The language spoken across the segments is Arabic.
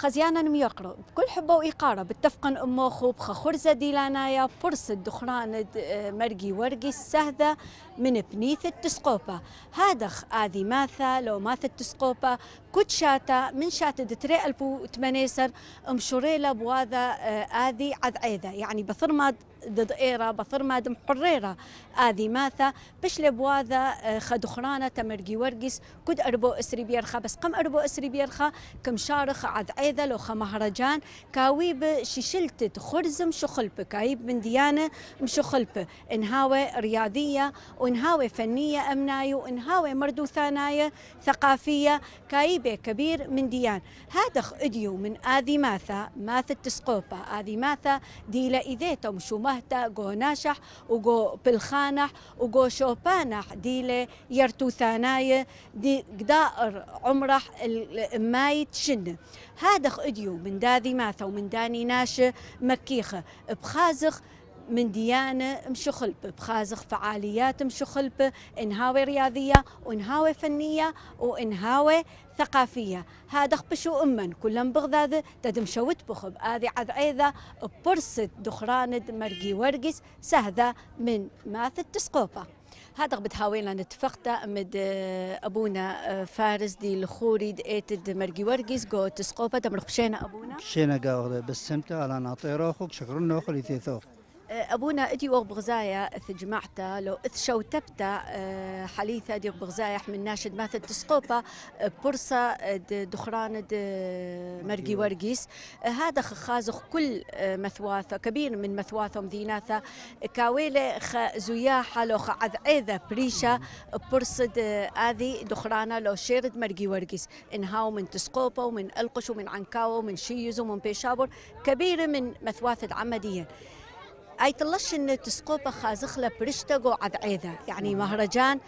خزيانا ميقرأ بكل حبة وإيقارة بتفقن أمو خوب خرزة ديلانايا برصد دخران مرقي ورقي سهدة من بنيث التسقوبة هادخ آذي ماثا لو ماث التسقوبة كت شاتا من شاتا دتري ألبو تمنيسر مشوريلا بواذا آذي عذعيذة يعني بثرماد ضدئيرة بثرماد محريرة آذي ماثا بشلي بواذا خدخرانة تمرقي ورقس كد أربو أسري بيرخا بس قم أربو أسري بيرخا كم شارخ عذعيذة لو مهرجان كاويب ششلتت خرزم شخلب كايب من ديانة مشخلب انهاوي رياضية وانهاوي فنية أمناي وانهاوي مردو ثاناية ثقافية كايبة كبير من ديان هادخ اديو من آذي ماثا ماث التسقوبة آذي ماثا ديلا إذيتم شو مهتا جو ناشح وجو بالخانح وجو شوبانح ديلا يرتو ثاناية دي قدائر عمرح المايت شن هادخ اديو من داذي ماثا ومن داني ناشة مكيخة بخازخ من ديانة مشخلب بخازخ فعاليات مشخلب انهاوي رياضية وانهاوي فنية وانهاوي ثقافية هذا بشو أمن كلهم بغذاذ تدم شوت بخب هذه عذعيذة برصد دخراند مرقي ورقس سهذا من ماث التسقوبة هذا بتهاوينا نتفقتا مد أبونا فارس دي الخوري دقيت مرقي ورقس جو تسقوبة دمرخ بشينا أبونا شينا قاوغ بسمتا على ناطيروخك شكرا نوخل يثيثوخ أبونا إدي وبغزايا جماعته لو شوتبتا حليثة دي بغزايا من ناشد ماثل تسقوبة برصة دخران مرقي ورقيس هذا خازخ كل مثواثة كبير من مثواثهم ذيناثة كاويلة زياحة لو عذعيذة بريشة برصد هذه دخرانة لو شيرد مرقي ورقيس إنهاو من تسقوبة ومن ألقش ومن عنكاو ومن شيز ومن بيشابر كبير من مثواث العمدية أي طلش إن تسقوبة خازخلة برشتقو عذعيذة يعني مهرجان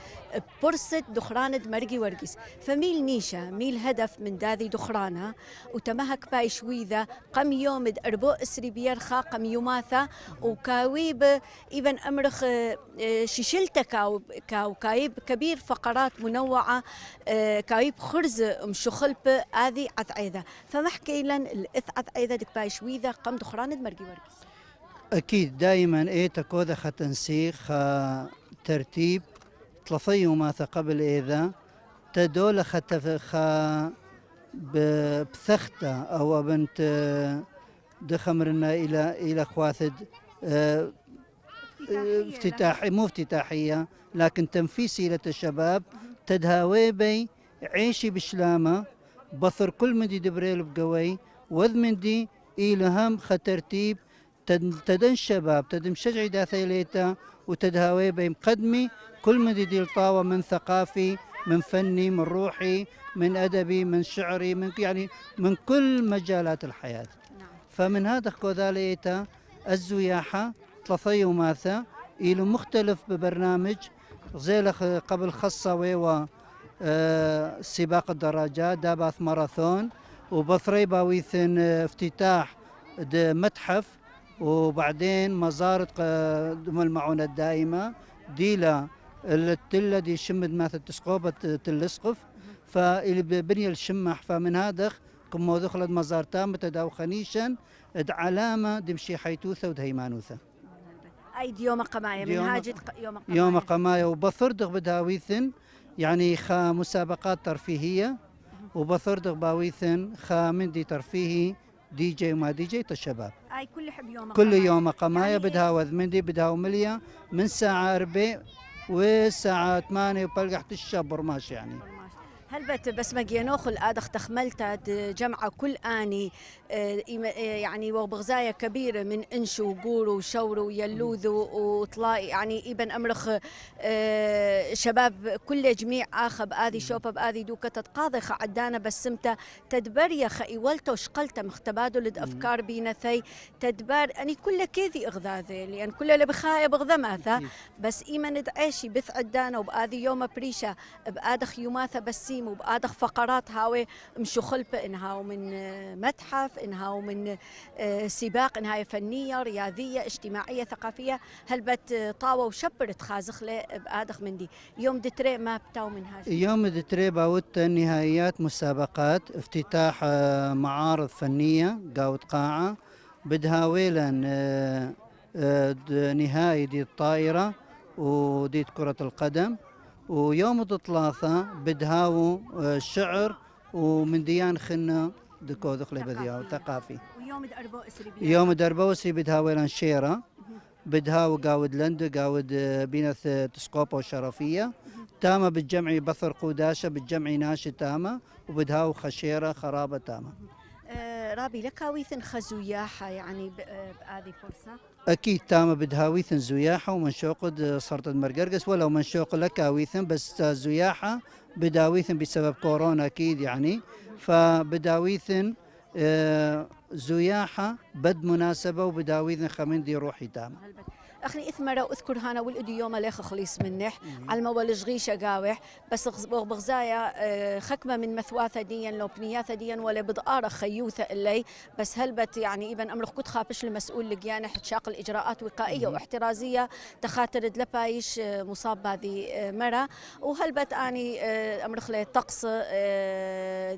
برصد دخرانة مرقي ورقس فميل نيشة ميل هدف من داذي دخرانة وتمهك باي شويذة قم يوم أربو أسري بيرخا قم يوماثا وكاويب إبن أمرخ ششلتا كاويب كبير فقرات منوعة كاويب خرز مشخلب هذه عذعيذة فمحكي لن الإث عذعيذة دك باي شويذة قم دخرانة مرقي ورقس أكيد دائما تكوذا تنسيق ترتيب تلفيو ما قبل إذا تدول بثختة أو بنت دخمرنا إلى خواثد افتتاحي مو افتتاحية لكن تنفيسي للشباب تدهاوي بي عيشي بشلامة بصر كل مدي دبريل بقوي وذ مندي إلهم ترتيب تدن شباب تدم شجعي داثيليتا وتدهاوي بمقدمي كل مدي الطاوة من ثقافي من فني من روحي من أدبي من شعري من يعني من كل مجالات الحياة فمن هذا كوذاليتا الزياحة تلثي وماثا إلو مختلف ببرنامج زيلخ قبل خصة ويوا سباق الدراجات داباث ماراثون وبثري باويثن افتتاح متحف وبعدين مزارة المعونة الدائمة ديلا التلة دي شمد ماثل تسقوبة تلسقف فاللي بني الشمح فمن هذا كم دخلت مزارتان متداو خنيشا علامة دمشي حيتوثة ودهيمانوثة أي يوم قماية من هاجد يوم قماية وبثردغ بدهاويثن يعني خا مسابقات ترفيهية وبثردغ باويثن خا مندي ترفيهي دي جي وما دي جي الشباب أي كل يوم قماية يعني بدها وذمندي بدها ومليا من ساعة 4 والساعة 8 وبلقحت الشبر ماشي يعني هل بس ما جينوخل آدخ تخملتا جمعة كل آني يعني وبغزايا كبيرة من إنشو وقورو وشورو ويلوذو وطلاء يعني إبن أمرخ شباب كل جميع آخب آذي شوبة بآذي دوكة تتقاضي عدانا بسمتا تدبر خي ولتو شقلتا مختبادو لد أفكار بينثي تدبر أني كل كذي إغذاذي لأن كل اللي بخايا بغذا ماثا بس إيمان دعيشي بث عدانا وبآذي يوم بريشة بآدخ يوماثا بسيم تنظيم وبآدخ فقرات هاوي مشو خلبة إنها ومن متحف إنها ومن سباق إنها فنية رياضية اجتماعية ثقافية هل بت طاوة وشبرت خازخلة بآدخ من دي يوم دتري ما بتاو من هاي يوم دتري باوت نهائيات مسابقات افتتاح معارض فنية قاوت قاعة بدها ويلا نهائي دي الطائرة ودي كرة القدم ويوم الثلاثاء بدهاو شعر ومن ديان خنا دكو دخلي بدياو ثقافي ويوم دربو اسري يوم دربو اسري بدهاو ويلا شيرة بدهاو قاود لند قاود بينث تسقوبة وشرفية تامة بالجمع بثر قوداشة بالجمع ناشي تامة وبدهاو خشيرة خرابة تامة. رابي لك ويثن خزوياحة يعني بهذه فرصة أكيد تامة بدهاويثن زياحة ومن شوقد صرت المرقرقس ولو من شوق لك ويثن بس زياحة بداويثن بسبب كورونا أكيد يعني فبداويثن زياحة بد مناسبة وبداويثن خمندي روحي تامة. أخني إثمرة وأذكر هانا ولدي يوم ليخ خليص منح على الموالج غيشة قاوح بس بغزايا خكمة من مثواثة ديا لو بنياثة ديا ولا بضقارة خيوثة اللي بس هلبت يعني إبن أمرخ كنت خابش المسؤول لقيانة حتشاق الإجراءات وقائية واحترازية تخاطر دلبايش مصاب بهذه مرة وهلبت أني أمرخ لي طقس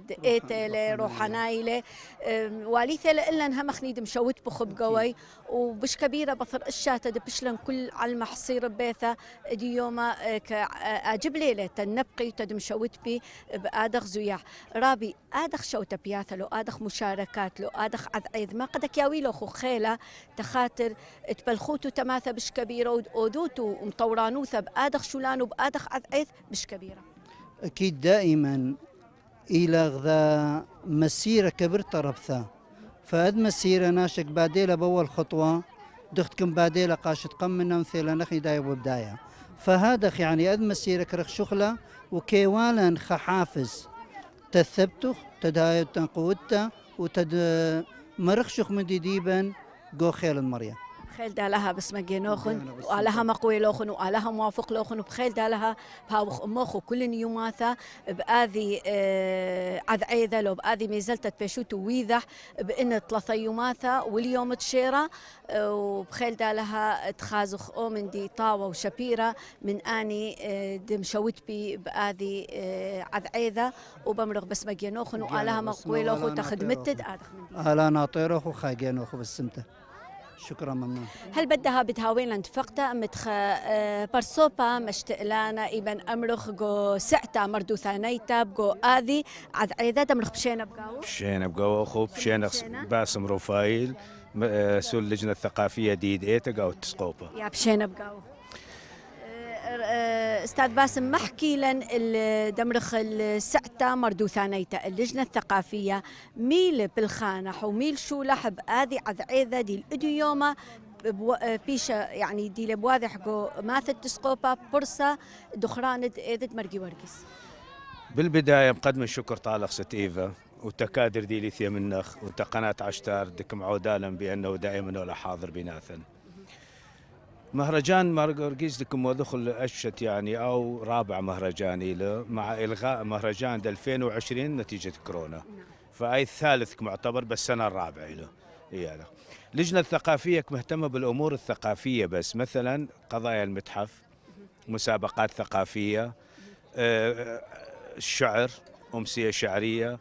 دقيتة روحانايلة واليثة إلا أنها مخنيد مشوت بخب قوي وبش كبيرة بثر الشاتة دبشلن كل على المحصير بيثة دي يوم أجيب ليلة تنبقي تدم شوت بي بآدخ زياح رابي آدخ شوت بياثة لو آدخ مشاركات لو آدخ عذعيذ ما قدك ياوي له خو خيلة تخاطر تبلخوتو تماثة بش كبيرة ودوتو ومطورانوثة بآدخ شولان وبآدخ عذعيذ بش كبيرة أكيد دائما إلى غذا مسيرة كبرت ربثة فهاد مسيرة ناشك باديلة بأول خطوة دختكم باديلة قاشت قم منا مثيلا نخي دايب وبداية فهذا يعني أد مسيرة كرخ شغلة وكيوالا خحافز تثبتخ تدايب تنقودتا وتد مرخشخ من ديبا جو خيل المريم بخيل دالها بس مجينوخن وعلها مقوي لوخن وعلها موافق لوخن وبخيل دالها بهاوخ أموخ وكل نيوماثا بآذي عذعيذة لو بآذي ميزلت تبشوت ويذح بإن ثلاثة يوماثا واليوم تشيرة وبخيل دالها تخازخ أومن دي طاوة وشبيرة من آني دمشوت بي بآذي عذعيذة وبمرغ بس مجينوخن وعلها مقوي لوخن تخدمتد آدخ من دي على ناطيروخ وخاجينوخ بالسمتة شكرا ممنون. هل بدها بتهاوين لنتفقتا متخ برسوبا مشتقلانا إبن أمرخ جو سعتا مردو ثانيتا بجو آذي عذعيذة دمرخ بشينا بقاو بشينا بقاو أخو بشينا باسم رفايل مسؤول اللجنة الثقافية ديد إيتا قاو تسقوبا يا بشينا بقاو استاذ باسم محكي لن دمرخ السعتا مردو ثانيتا اللجنه الثقافيه ميل بالخانح وميل شولح بآذي عذعيذه دي الاديوما بيشا يعني دي لبواضح جو ماثت تسقوبا برصه دخران ايدت مرقي ورقس بالبدايه مقدم الشكر طالق ست ايفا وتكادر دي ليثيا منخ وتقناة عشتار دكم عودالا بانه دائما ولا حاضر بناثا مهرجان مرقرقيس لكم ودخل أشت يعني أو رابع مهرجان له مع إلغاء مهرجان 2020 نتيجة كورونا فأي الثالث معتبر بس السنة الرابعة له يعني. اللجنة الثقافية مهتمة بالأمور الثقافية بس مثلا قضايا المتحف مسابقات ثقافية الشعر أمسية شعرية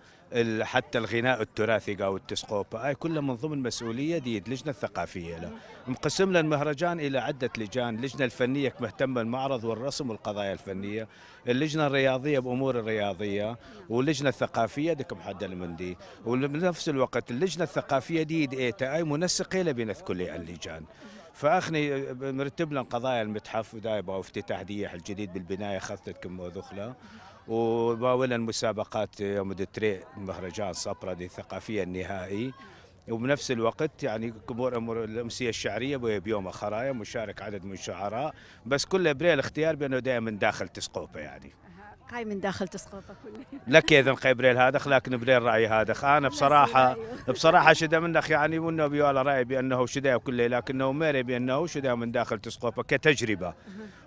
حتى الغناء التراثي قاو التسقوبة هاي كلها من ضمن مسؤولية دي اللجنة الثقافية له مقسم لنا المهرجان إلى عدة لجان اللجنة الفنية مهتمة بالمعرض والرسم والقضايا الفنية اللجنة الرياضية بأمور الرياضية واللجنة الثقافية ديكم حد المندي وبنفس الوقت اللجنة الثقافية دي إيتا أي منسقة لبينث كل اللجان فأخني مرتب لنا قضايا المتحف ودايبا وافتتاح ديح الجديد بالبناية خطتكم وذخلة وباولا المسابقات يوم دتري مهرجان صبرا دي الثقافية النهائي وبنفس الوقت يعني امور الامسيه الشعريه بيوم خرايا مشارك عدد من الشعراء بس كل ابريل اختيار بانه دائما من داخل تسقوبه يعني قاي من داخل تسقوبه كله لك اذا قبريل هذا لكن بريل راي هذا انا بصراحه شدا منك يعني وانه بيولا راي بانه شدا كله لكنه ميري بانه شدا من داخل تسقوبه كتجربه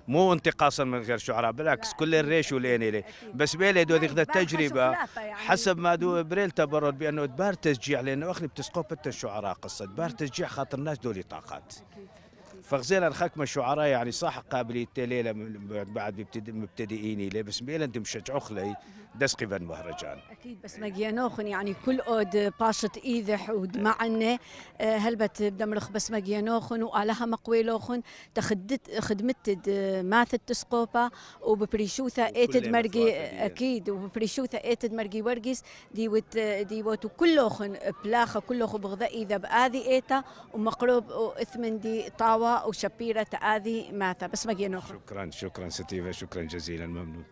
مو انتقاصا من غير شعراء، بالعكس كل الريش ولين إليه. بس بيلي دو ذيك التجربة حسب ما دو بريل تبرد بأنه دبار تشجيع، لأنه أخلي بتسقوب الشعراء قصة دبار تشجيع خاطر الناس دولي طاقات. فغزينا الخكمة الشعراء يعني صح قابلية ليلة بعد مبتدئين ليه، بس بيلا انتم مشجعوا خلي دسقي بن مهرجان. اكيد بس مجيانوخن يعني كل اود باشط ايذح ودمعنا هلبت بدمرخ بس مجيانوخن والها مقويلوخن خدمت ماث التسقوبة وببريشوثا ايتد مرقي اكيد وببريشوثا ايتد مرقي ورقيس ديوت كلوخن بلاخه كلوخن بغذا اذا باذي ايتا ومقروب اثمن دي طاوة وشبيرة تآذي ماثا بس مجيانوخن. شكرا ستيفا، شكرا جزيلا، ممنون.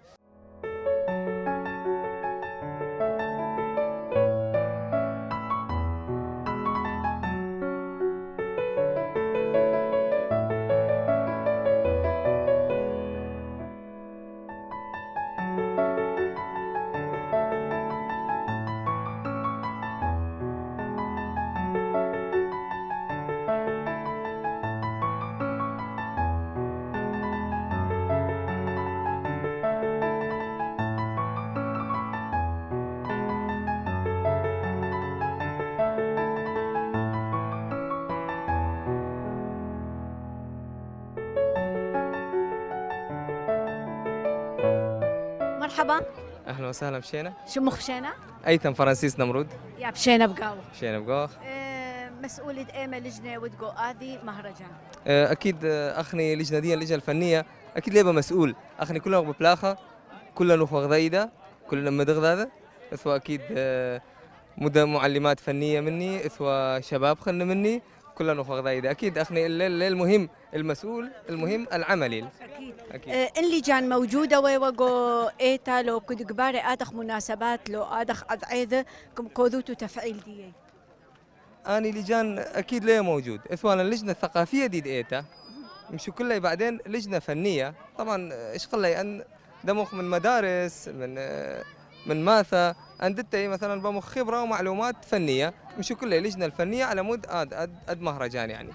مرحبا، اهلا وسهلا. بشينا شو مخشينا؟ ايثم فرانسيس نمرود. يا بشينا بقاوة بشينا بقوخ. مسؤولة ايما لجنة ودقو آذي مهرجان. اكيد اخني لجنه دي اللجنه الفنيه اكيد ليبه مسؤول اخني كلنا ببلاخه كلنا نخوغ ذايده كلنا مدغ ذا اثوا اكيد مدى معلمات فنيه مني اثوا شباب خلنا مني كلنا نخوغ ذايده اكيد اخني المهم المسؤول المهم العملي اكيد اللي جان موجوده ويوغو ايتا لو كد كبار ادخ مناسبات لو ادخ ادعيذ كم كودوتو تفعيل دي اني لجان اكيد ليه موجود اثوانا اللجنه الثقافيه دي ايتا مشو كلها بعدين لجنه فنيه طبعا ايش خلي ان دمخ من مدارس من ماثا اندتي مثلا بمخ خبره ومعلومات فنيه مشو كلها لجنه الفنيه على مود اد مهرجان يعني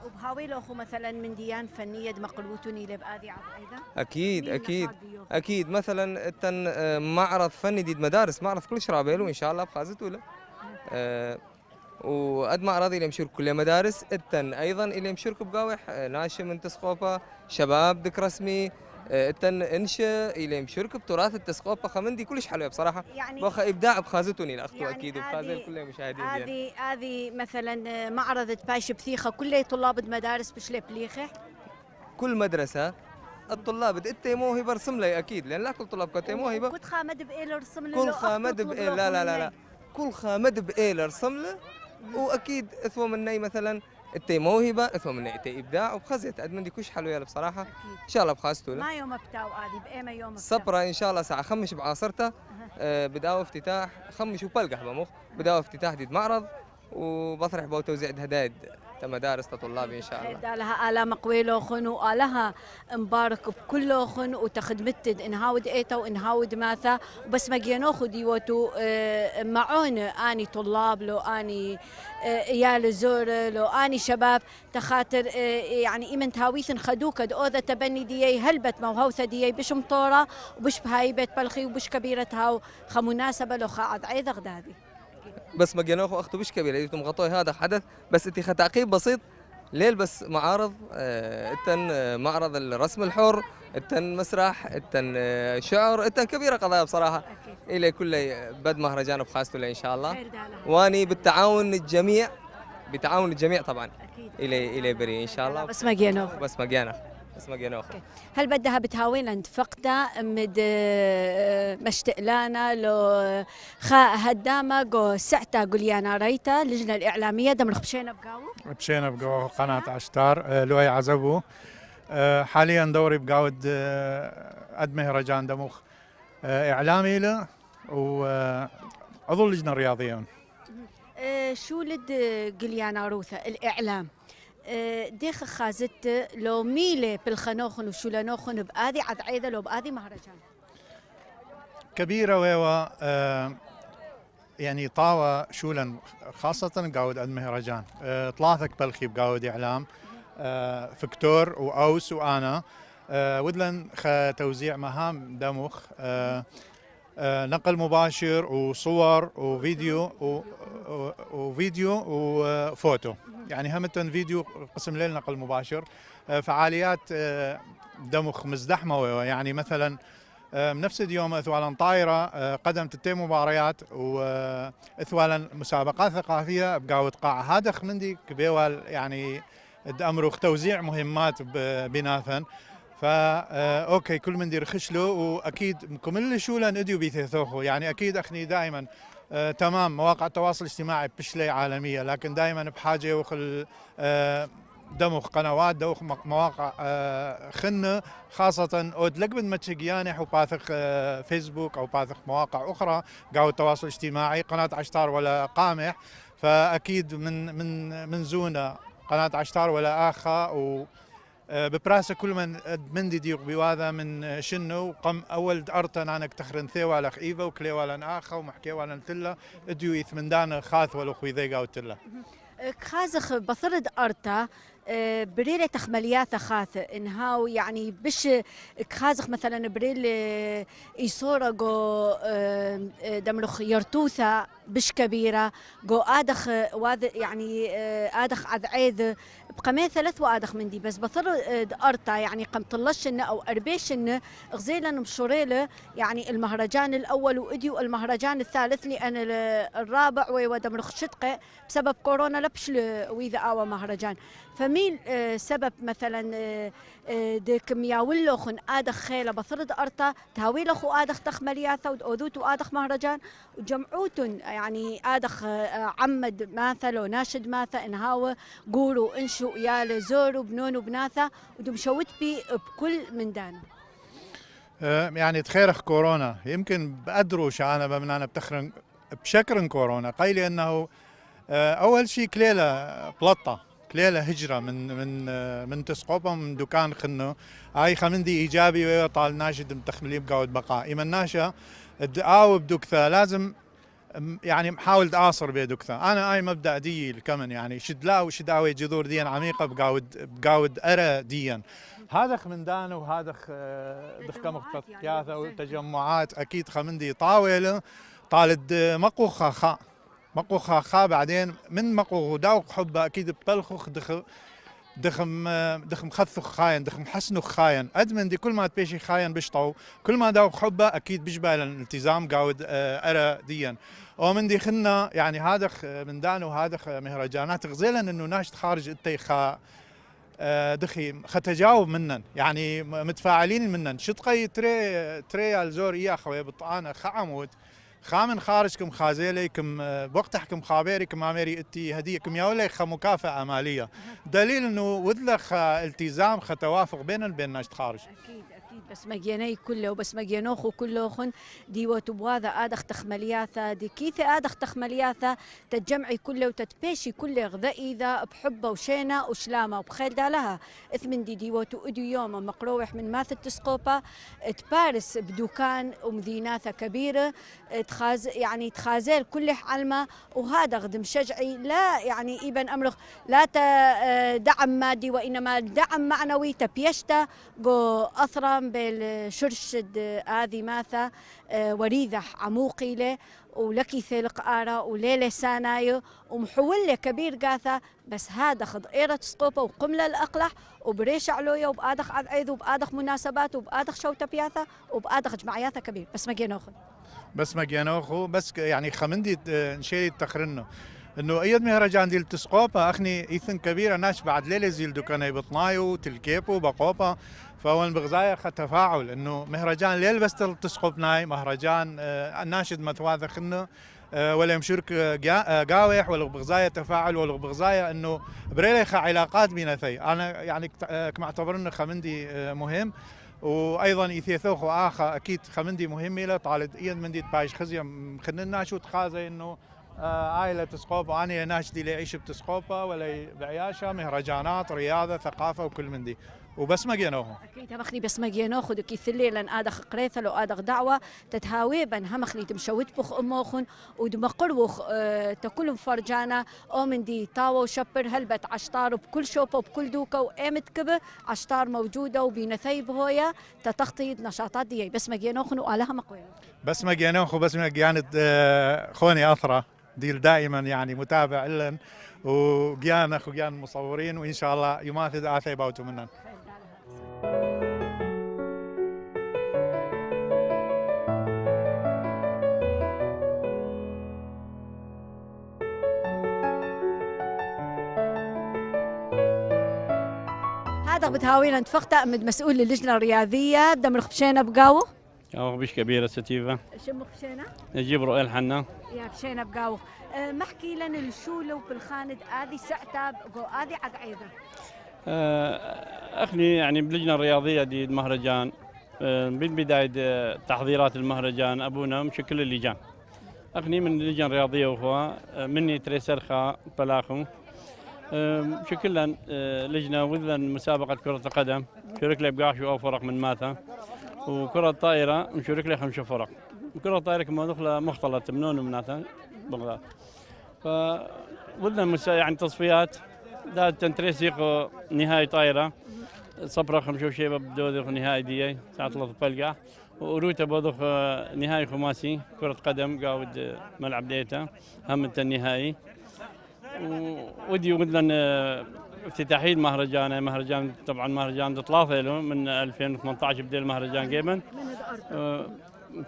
وبهاوي لو مثلا من ديان فنيه مقلوتوني لبادي ايضا اكيد مثلا التن معرض فني دي مدارس معرض كل شرابيلو ان شاء الله بخازته له وقد ما أراضي اللي مشارك كل مدارس التن أيضا اللي مشارك بقاوح ناشئ من تسقوبة شباب دك رسمي التن إنشاء اللي مشارك بتراث التسقوبة خمندي كلش حلوة بصراحة يعني بخا إبداع بخازتوني الأخت يعني أكيد وبخازل كل مشاهدين هذه مثلا معرض بايش بثيخة كل طلاب المدارس بشلي بليخة كل مدرسة الطلاب انت موهبه رسم لي اكيد لان لا كل طلاب كنت موهبه كنت خامد بإيل رسم له كل خامد بإيل لا كل خامد بإيل رسم له واكيد اثوى مني مثلا انت موهبه اثوى مني انت ابداع وبخزت ادمن كوش حلو يلا بصراحه ان شاء الله بخازته ما يوم بتاو عادي بايما يوم صبره ان شاء الله ساعه 5 بعصرته بداوا افتتاح 5 وبلقح بمخ بداوا افتتاح دي معرض وبطرح بو توزيع هدايا مدارس طلاب ان شاء الله لها آلا مقويلوخن والها مبارك بكلوخن وتخدمتد انهاود ايتا وانهاود ماثا وبس مجينوخو ديوتو معون اني طلاب لو اني يا زور لو اني شباب تخاطر يعني ايمن تهاويثن خدوك اوذا تبني ديي هلبت موهوثه ديي بش مطوره وبش بهاي بيت بلخي وبش كبيره هاو خمناسبه لو خاعد عيد غدادي بس ما جيناخو اخته مش كبيره انتم غطوي هذا حدث بس انت تعقيب بسيط ليل بس معارض التن معرض الرسم الحر التن مسرح التن شعر التن كبيره قضايا بصراحه الى كل بد مهرجان بخاصته ان شاء الله واني بالتعاون الجميع بتعاون الجميع طبعا الى بري ان شاء الله بس ما جيناخو بس ما جيناخو هل بدها بتهاوين عند فقدة مد مشتقلانا لو خا هدامة جو سعتا قليانا ريتا لجنة الإعلامية دمرخ بشينا بقاو قناة عشتار لوي عزبو حاليا دوري بقاود أد مهرجان دمخ إعلامي له وعضو اللجنة الرياضية شو لد قليانا روثة الإعلام ديخ خازت لو ميلة بالخنوخن وشولانوخن بآذي عذعيدة لو بآذي مهرجان كبيرة ويوا يعني طاوة شولن خاصة قاود المهرجان طلاثك بلخي بقاود إعلام فكتور وأوس وأنا ودلن توزيع مهام دمخ نقل مباشر وصور وفيديو وفوتو، يعني همتن فيديو قسم ليل نقل مباشر. فعاليات دمخ مزدحمة، يعني مثلا بنفس اليوم اثوالا طايره قدم تتي مباريات واثوالا مسابقات ثقافيه بقاوت قاعه هذا خمندي كبيوال، يعني امره توزيع مهمات بناثن. فا اوكي كل من دير خشلو، واكيد كل شولا اديو بيثوخو، يعني اكيد اخني دائما تمام مواقع التواصل الاجتماعي بشلي عالميه، لكن دائما بحاجه وخل دمخ قنوات دوخ مواقع خنه، خاصة أودلك بن متشجيانح وباثق فيسبوك أو باثق مواقع أخرى قاو التواصل الاجتماعي قناة عشتار ولا قامح. فأكيد من زونة قناة عشتار ولا آخا و ببراسة كل من ديق بواذا من شنو قم أول أرتن أنا تخرن ثيوا لخ إيفا وكليوا آخا ومحكيوا تلا اديو يثمندان خاث ولا خوي قاو تلا خازخ بثرد أرتا بريلة تخمليات خاث إنهاو، يعني بش خازخ مثلا بريل إيصورة جو دمرخ يرتوثة بش كبيرة جو آدخ يعني آدخ عذعيذ بقمين 3 وآدخ من دي بس بثرد أرتا، يعني قم طلشن أو أربيشن غزيلا مشوريله، يعني المهرجان الأول وإديو المهرجان الثالث لأن الرابع ودمرخ شدقة بسبب كورونا لبش وإذا آوى مهرجان. فمين سبب مثلا ديك مياولوخن آدخ خيلة بثرد أرتا تهاويلخو آدخ تخملياثا ودودو آدخ مهرجان وجمعوتن، يعني آدخ عمد ماثا وناشد ماثا إنهاو قولوا انشو يال زورو بنونو بناثا ودم شوت بي بكل من دانا. يعني تخيرخ كورونا يمكن بقدروا شعانا بمنانا بتخرن بشكرن كورونا قيلي انه اول شيء كليله بلطه كليله هجره من تسقوبه من دكان خنو هاي خمندي ايجابي ويطال ناشد متخملين بقاود بقاء ايمن ناشا او بدكثه لازم يعني محاول تآصر بيدكثه. انا اي مبدا دي الكمن يعني شدلا وشداوي جذور ديا عميقه بقاود ارى ديا هذا من دان وهذا دخكم قياثه وتجمعات اكيد خمندي طاوله طالد مقو خا بعدين من مقو داوق حبه اكيد ببلخخ دخم خثخ خاين دخم حسنخ خاين ادمن دي كل ما تبيشي خاين بشطو كل ما داوق حبه اكيد بيشبه الالتزام قاود ارى ديا ومن دي خنا يعني هذا من دانو هذا مهرجانات غزيلا انه ناشط خارج انتي خا دخي ختجاوب منن يعني متفاعلين منن شطقي تري الزور يا خوي بطانه خعمود خامن خارجكم خازيلي كم بوقتحكم خابيري كم اميري اتي هديه كم يولي مكافاه ماليه دليل انه ودلخ التزام توافق بين ناشط خارج. اكيد بس مجيني كله وبس مجينوخو كلوخن دي وتبواذا آدخ تخملياثا دي كيثة آدخ تخملياثا تتجمعي كله وتتبيشي كله غذائي ذا بحبه وشينة وشلامة وبخيل دالها اثمن دي وتو ادو يوم مقروح من ماث التسقوبة تبارس بدوكان ومديناثا كبيرة يعني تخازيل كله علمة وهذا غدم شجعي لا يعني إبن أمرخ لا دعم مادي وإنما دعم معنوي تبيشتا جو أثرم بالشرشد هذه ماثا وريذة عموقي له ولكي ثلق آرا وليلة سانايو ومحولة كبير قاثا بس هذا خض إيرة سقوبة وقملة الأقلح وبريش علوية وبآدخ عذعيذ وبآدخ مناسبات وبآدخ شوتة بياثا وبآدخ جمعياثا كبير بس ما جينوخو بس يعني خمندي نشيد تخرنه انه ايد مهرجان ديال تسقوبه اخني ايثن كبيره ناس بعد ليله زيل دوكاني بطنايو تلكيبو بقوبه فاول بغزايا تفاعل انه مهرجان ليل بس تسقوبناي مهرجان الناشد مثواث خنه ولا يمشرك قاوح ولا بغزايا تفاعل ولا بغزايا انه بريليخ علاقات بينثي انا يعني كما اعتبرنا خمندي مهم وايضا يثيثوخ واخا اكيد خمندي مهم له طالد ايد من دي بايش خزيه خننا شو تخازي انه عائلة تسقوبة أنا ناشدي ليعيش بتسقوبة ولا بعياشة مهرجانات رياضة ثقافة وكل من دي وبسمة جينوهم اكيد هم خلي بس ما جينو خذ كي ثلي لان ادخ قريثه لو ادخ دعوه تتهاوي بن هم خلي تمشوت بخ اموخن ودمقروخ تكلم فرجانا او من دي تاو وشبر هلبت عشتار بكل شوبه وبكل دوكه وقامت كبه عشتار موجوده وبينثيب هويا تتخطيط نشاطات دي بس ما جينوخن وقالها مقويه بسمة جينوخ وبسمة جيانت خوني أثرة ديل دائما يعني متابع لن وجيان أخو جيان مصورين وإن شاء الله يماثل آثي باوتو منن. هذا بتهاوينا اتفقت من مسؤول اللجنه الرياضيه دمر خبشينا بقاوه أو بيش كبيرة ستيفا شم خبشينا نجيب رؤية الحنا يا بشينا بقاوه محكي لنا الشولو بالخاند هذه ساعتها هذه عاد عيده أخني يعني بلجنة الرياضية دي المهرجان من بداية تحضيرات المهرجان أبونا مشكل اللجان أخني من اللجنة الرياضية وهو مني تريسرخا بلاخو شكلا لجنة وذن مسابقة كرة القدم شارك لي بقاش أو فرق من ماتا وكرة الطائرة مشارك لي 5 فرق وكرة الطائرة كما دخل مختلط منون ومناتا بغداد فوذن يعني تصفيات دا تنتريسيق نهائي طائرة صبرا 5 شيبة بدوذ نهائي دي ساعة 3 بلقة وروتا بوضخ نهائي خماسي كرة قدم قاود ملعب ديتا هم النهائي ودي ودلن افتتاحية المهرجان طبعا مهرجان 3 له من 2018 بدأ المهرجان جيبن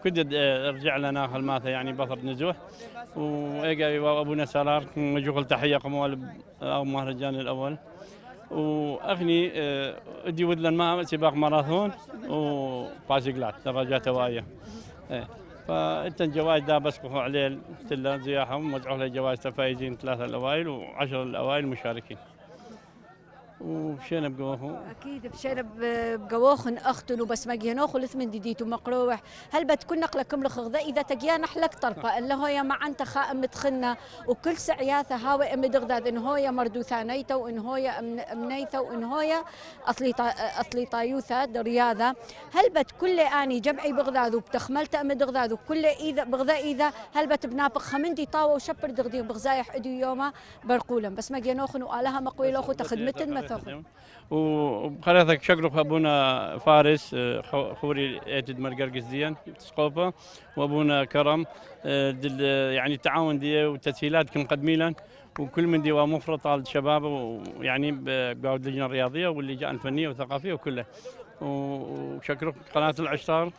كد رجع لنا خلماثه يعني بثر نزوح واجا ابونا سالار مجوغل تحيه قموال او مهرجان الاول واغني ادي ودلن ما سباق ماراثون وباسيقلات دراجات هوائيه فانت الجوائز دا بسقفوا عليه تلا زياحهم وزعوا له جوائز الفائزين 3 الاوائل و10 الاوائل مشاركين ومشينا بقوخو اكيد مشينا بقوخن اختن وبس ما جينوخ لثمن ديديتو مقروح هل بتكون نقلكم لخغذا اذا تجينا حلك طرقه اللي هو ما انت خائم متخنا وكل سعياثه هاوي ام دغداد ان هو مردو ثانيته وان هو امنيته وان هو اصلي طايوثه رياضه هل بتكون لي اني جمعي بغداد وبتخملت ام دغداد وكل اذا بغذا اذا هل بتبنابق خمندي طاوه وشبر دغدي بغزايح ادو يوما برقولا بس ما جينوخن وقالها مقويلو خو تخدمتن وبخلاثك شكرك ابونا فارس خوري ايتد مرقرقس ديان تسقوبه وابونا كرم يعني التعاون دي والتسهيلات كم قدميلا وكل من دي ومفرط على الشباب ويعني بقعد اللجنه الرياضيه واللجان الفنيه والثقافيه وكلها وشكرك قناه العشتار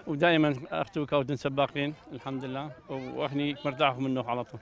ودائما اختو كوتن سباقين الحمد لله واخني مرتاح منه على طول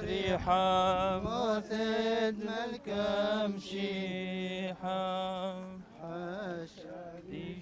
ريحة موثد ملكم شيحة حشدي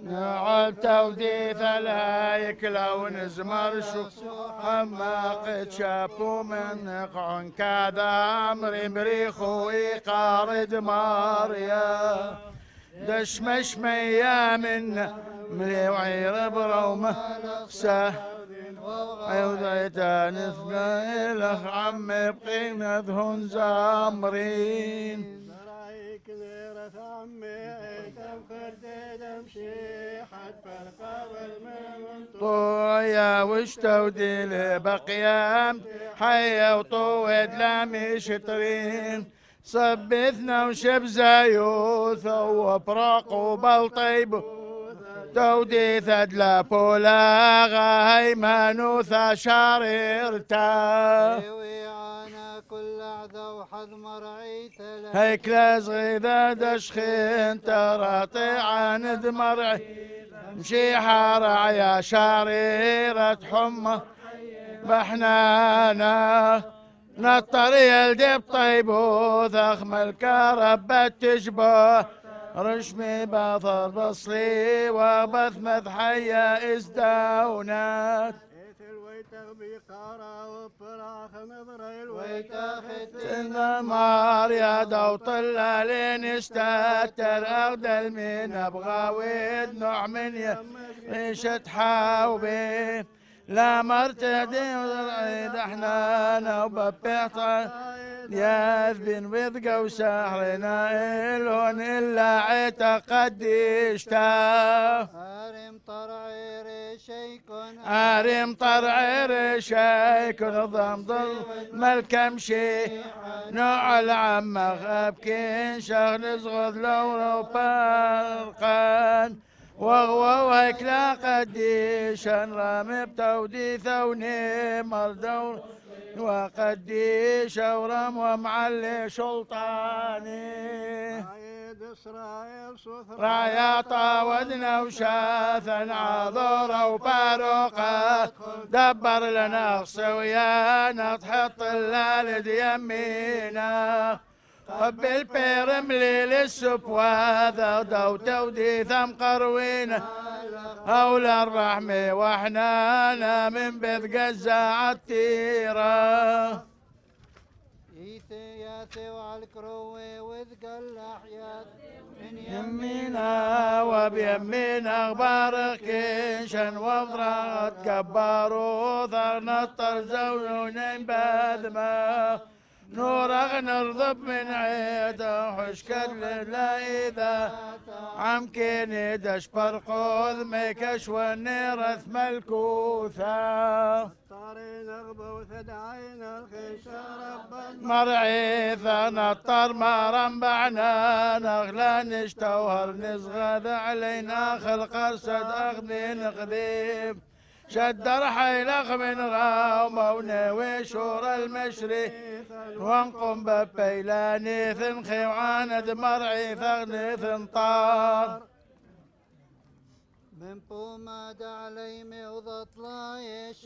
نعل توديث الهايك لو نزمر شو أما قد شافوا من قعن كذا أمري مريخو يقارد ماريا دش مش ميا من مليوعي برومه سه عوضيتا نثنى إلخ عمي بقينا ذهن زامرين طويا وش توديل بقيام حيا وطود لامي شطرين صبثنا وشب زيوث وبراق وبلطيب تودي ثدلا بولا غاي منوثا شاريرتا كل عذا وحظ مرعي هيك لازغي ذا دشخين تراطي عند مرعي مشي حارع يا شاريرة حمى بحنانا نطر يلدي بطيب وثخم الكربة تشبه رشمي باثر بصلي وبث مذحية ازداونات النمار يا دو طلع لين استاتر اغدل من ابغاويد نوع من ريشة حاوبي لا مرتدي احنا وببيطة ياذبن وذقا وسحرنا إلون إلا عتقديشتا هارم طرعير شيكون ضمضل ملكمشي نوع العم غابكين شغل زغض لو بارقان وغوو هيك لا قديشن رامي بتودي ثوني مردور وقديش ورم ومعلي شلطاني رايا طاودنا وشاثا عذورا وباروقة دبر لنا خصويانا تحط اللالد يمينا طب البيرملي للسبوة ذو تودي ثم قروينا هولا الرحمة واحنا من بيت قزاع التيرة ياسي وعالكروي وذقى الأحياء من يمينا وبيمينا اخبار كيشن وضرات كبارو ثغ نطر زونين بادمه نورغ نرضب من عيده حشكر لا إذا عمكن دش برقوذ ميكش والنيرث ملكوثا مرعيثا نطر ما رنبعنا نغلا نشتوهر نزغذ علينا خلق ارسد اغني نقذيب شدر حيلق من غاومة ونوي شور المشري وانقم ببيلاني ثنخي وعاند مرعي ثغني ثنطار من بوماد علي موضة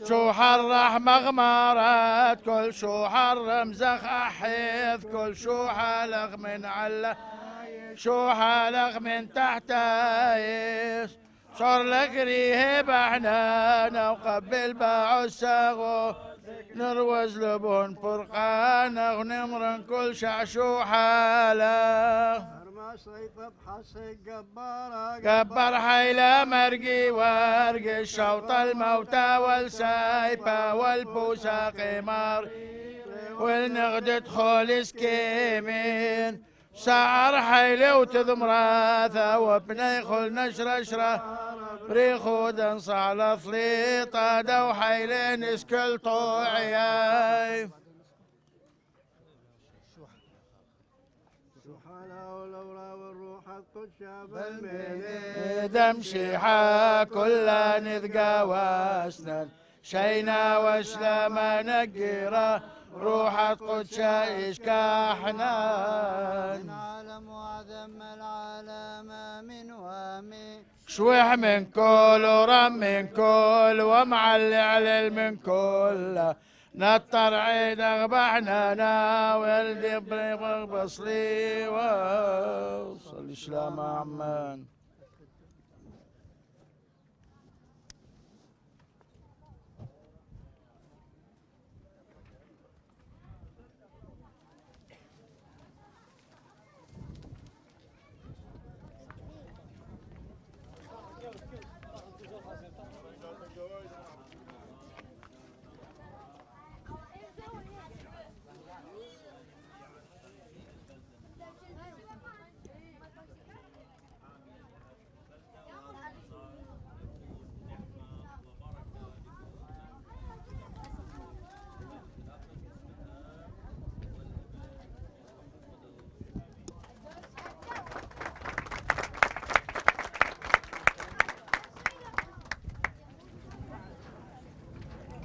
شو حرح مغمارات كل شو حر مزخ أحيث كل شو حلق من علا شو حلق من تحت عيش صار لك ريه بحنانا وقبل باعو الساغو نروز لبون فرقانا ونمرن كل شعشو حالا قبر حيلة مرقي وارقي الشوط الموتى والسايبة والبوسة قمار والنغد تخول سكيمين سعر حيلي وتذمراثة وابني خل نشرة بريخو دنص على فليطة دو حيلي نسكل طوعياي دمشي حا كلا نذقى واسنان شينا وسلامة نقيرة روحة قدسة إشكاحنان عالم وعدم العالم من وامي شويح من كل ورم من كل ومعلع من كل نطر عيد اغبحنا انا والدي بصلي وصل السلام عمان.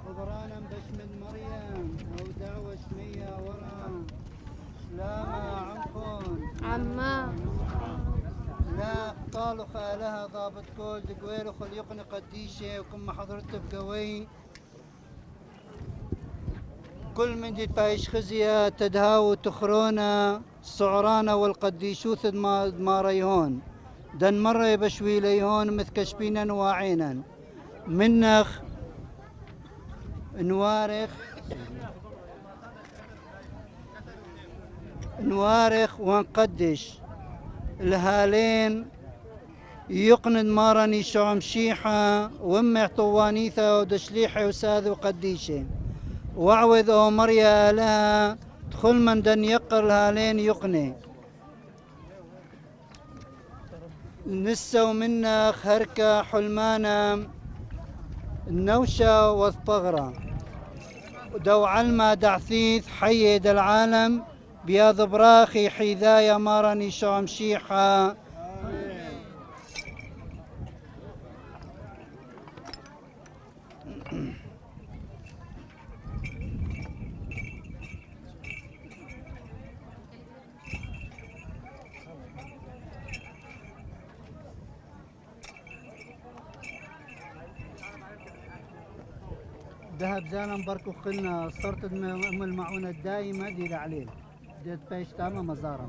خبرانا بشمل مريم او دعوة شمية ورا سلامة عنكم عما لا طالوا خالها ضابط كل دقويل خل يقني قديشة وكم حضرت بقوي كل من دي بايش خزية تدهاو تخرونا الصعرانة والقديشوث دماريهون دن مرة بشوي ليهون مثكشبينا واعينا منخ نوارخ ونقدش الهالين يقند مارني شعم شيحة ومع طوانيثة ودشليحة وساذ وقديشة وعوذ أو مريا لها دخل من دن يقر الهالين يقني نسوا منا خركة حلمانا النوشة والثغرة دو علمة دعثيث حيد العالم بياض براخي حذايا مارني شعم شيحة ذهب زانا بركو قلنا صرت ام المعونة الدائمة دي العليل ديت بايش تاما مزارم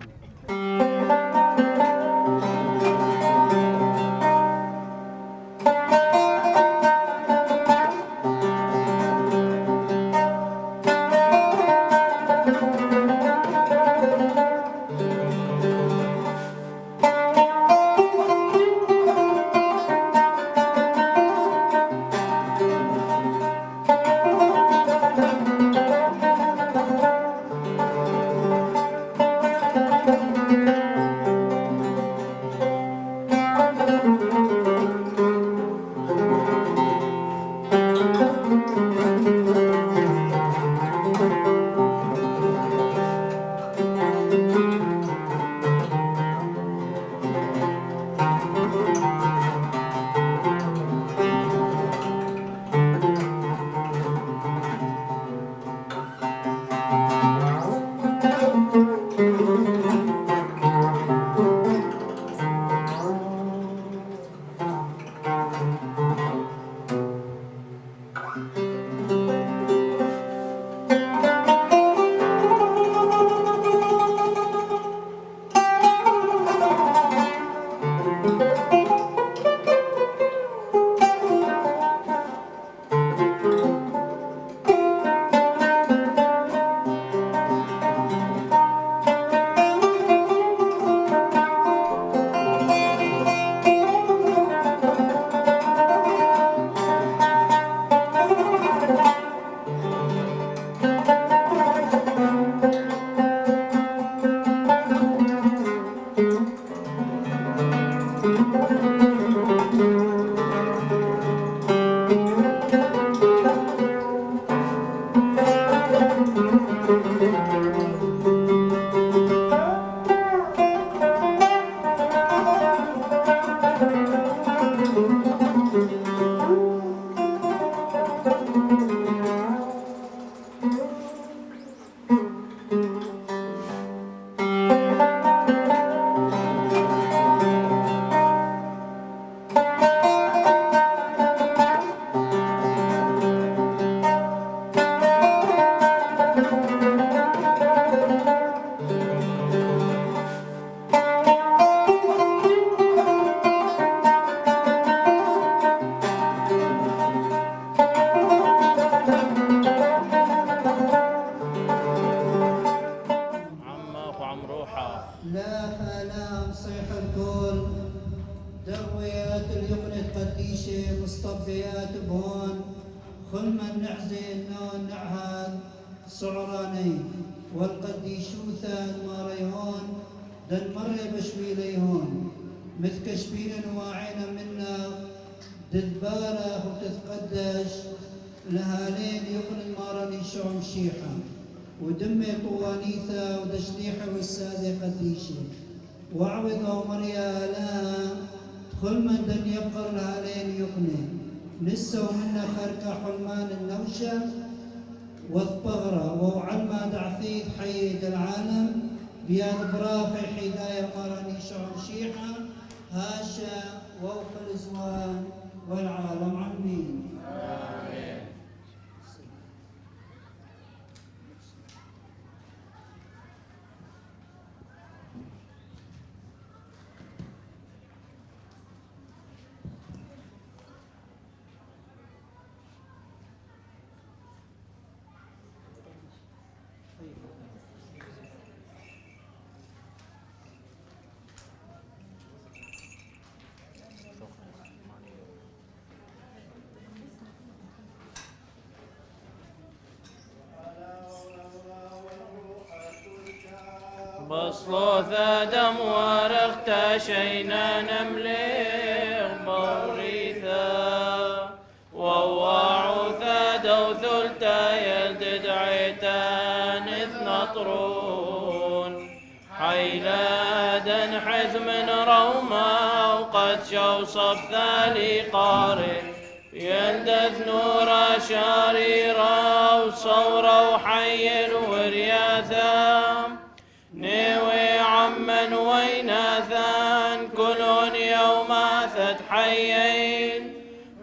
لا فلا صيح الكل دغويات اليقنة قديشة مصطبيات بهون خل من نحزن نون نعهد صعراني والقديشوثا ماريهون دن مرة بشويليهون مثل كشبيل واعينا منا ددبارة وتتقدش لهالين يقن مارني شعم شيحة ودمي طوانيثا ودشليحة والسادة قديشة وعوض ومريا لها كل من دن يبقر لهالين يقني نسوا منا خركة حلمان النوشة والثغرة وعلما دعثيث حيد العالم بياد برافي حداية مرني شعم شيحة هاشا ووف الزوان والعالم عمين. آمين. بصلوث دم واختشينا نمليغ بوريثا وواعو ثادو ثلتا يلدد عيتان إذ نطرون حيلادا حزم روما وقد شوصب ثالي قارئ يلدث نورا شاريرا وصورا وحي ورياثا نيوي عمن ويناثان كلون يوماثت حيين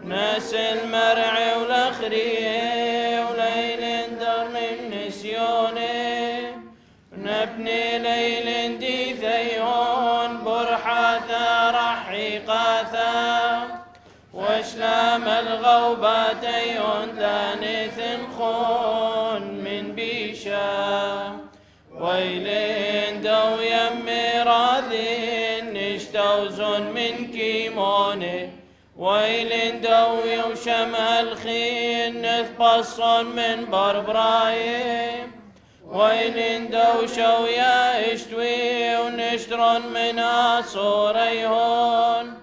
ناس المرعي والأخري وليل درن النسيوني نبني ليل دي ثيون برحاثا رحيقاثا واشلام الغوباتيون دانث خون من بيشا ويلين دو يمي راذين نشتوزن من كيموني ويلين دو يوشم الخين نثبصن من بربرايم ويلين دو شويا اشتوي ونشترن من اصوريهون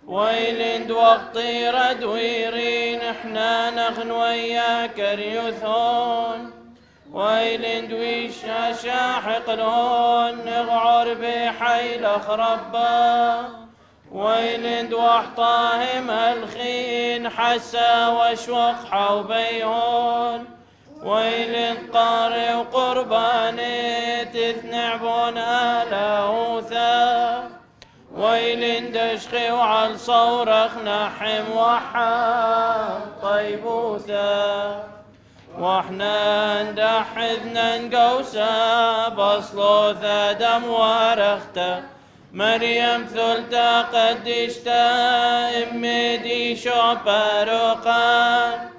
ويلين دوقتي ردويرين احنا نخن وياك ريوثون ويلين دويشا شاحقلون نغعر بحيل خربا ويلين دوحطاهم الخين حسا وشوق حوبيهون ويلين قاري وقرباني تثنعبون آلاوثا ويلين دشخي وعلى صورخ نحم وحام طيبوثا واحنا ندحذنا نقوسا بصلوثا دم ورختا مريم ثلتا قدشتا امي دي شعبا روقان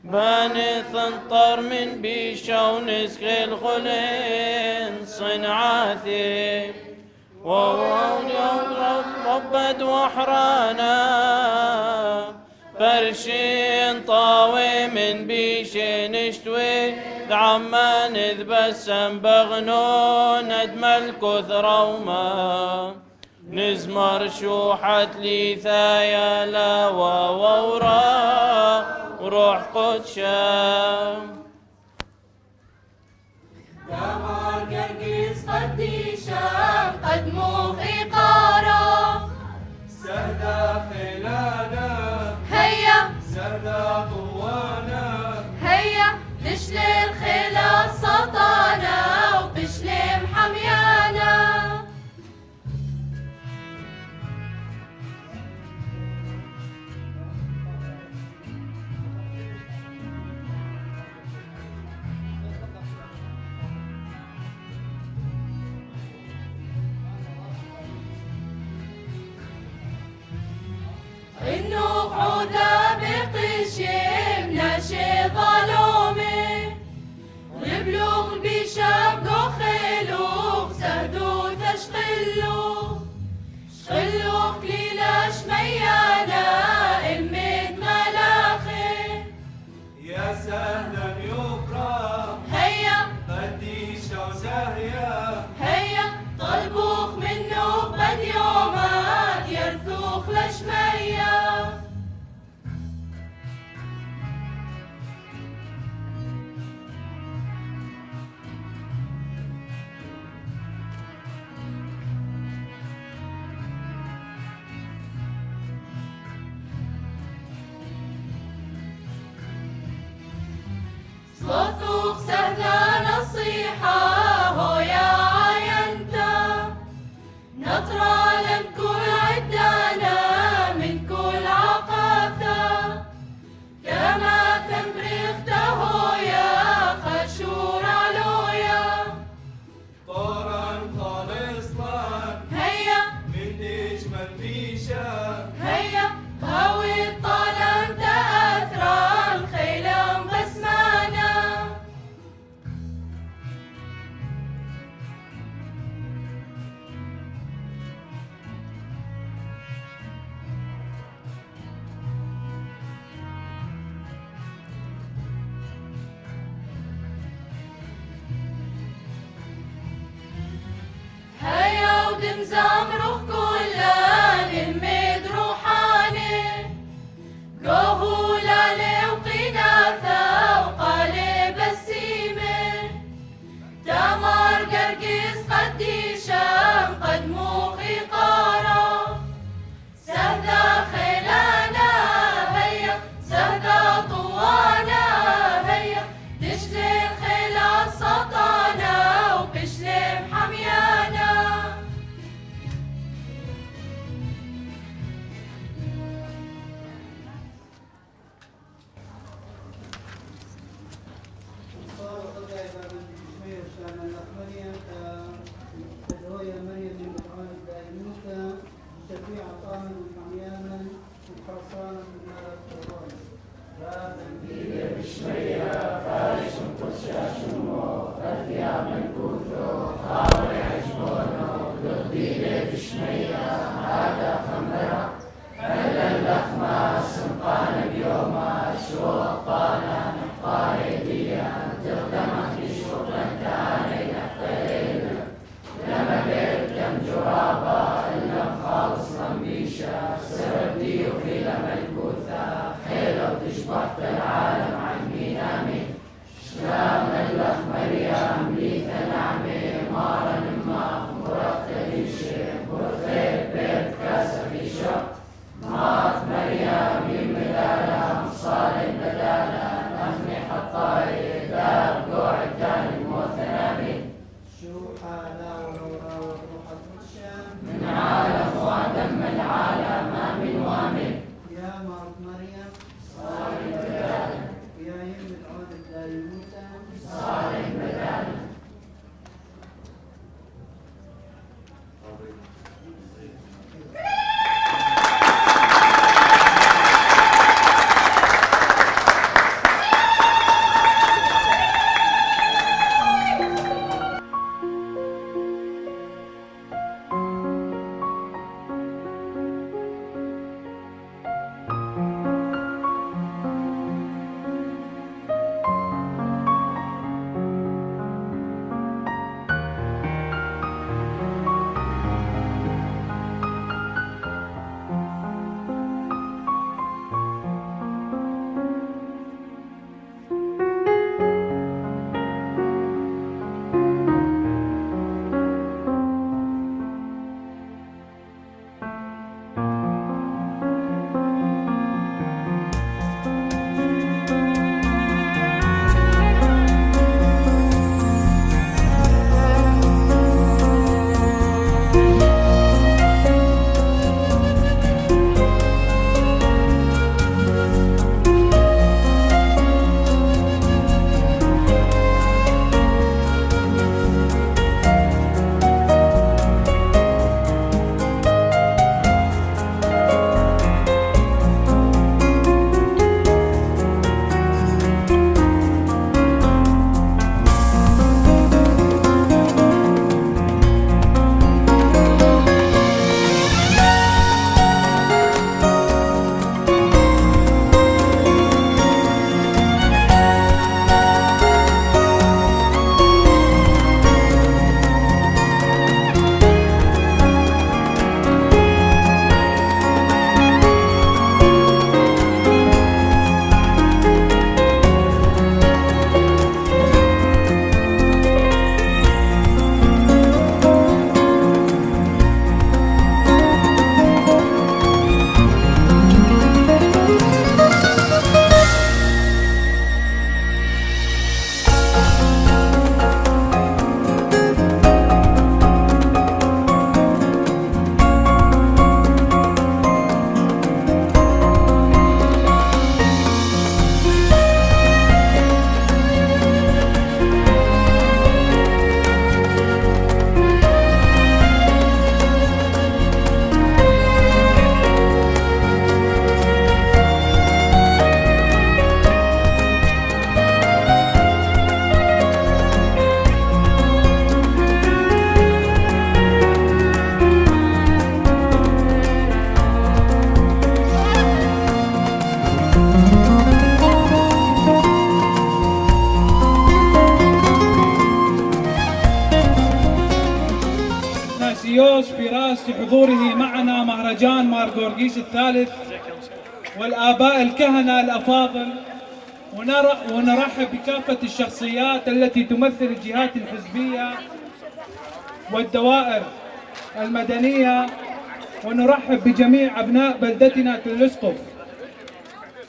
باني ثنطر من بيشا ونسخي الخلين صنعاثي ووون يوم ربد وحرانا فرشين طاوي من بيشي نشتوي دعما نذبسم بغنون ندمل كثرة وما نزمر شوحة ليثايا لا وورا وروح قدشا دمار قرقيس قديشا قدموا في قارة سردا خلانا هيا سردا طوانا هيا تشلي الخلا سطانا وبشلي محميانا مزامرخ كلان المد روحاني قهولا لوقناثا وقالب السيمة تمر قرقيس قدي شام قد موخي قارا سهدا خيلانا هيا سهدا طوانا هيا تشلم خيلا سطانا وبشلم حميانا سيوس فراس لحضوره معنا مهرجان مار جورجيس الثالث، والآباء الكهنة الأفاضل، ونرحب بكافة الشخصيات التي تمثل الجهات الحزبية والدوائر المدنية، ونرحب بجميع أبناء بلدتنا تل أسقف